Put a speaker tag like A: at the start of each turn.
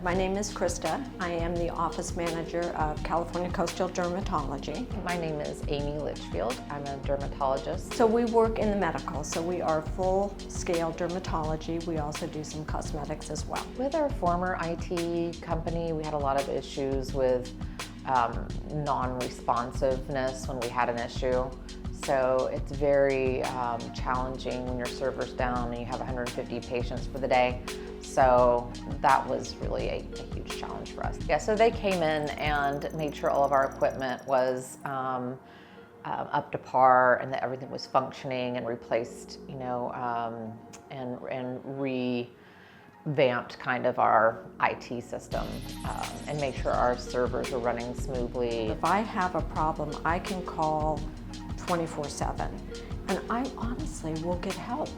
A: My name is Krista. I am the office manager of California Coastal Dermatology.
B: My name is Amy Litchfield. I'm a dermatologist.
A: So we work in the medical, so we are full-scale dermatology. We also do some cosmetics as well.
B: With our former IT company, we had a lot of issues with non-responsiveness when we had an issue. So it's very challenging when your server's down and you have 150 patients for the day. So that was really a huge challenge for us. Yeah, so they came in and made sure all of our equipment was up to par and that everything was functioning, and replaced, and revamped kind of our IT system and made sure our servers were running smoothly.
A: If I have a problem, I can call 24/7, and I honestly will get help.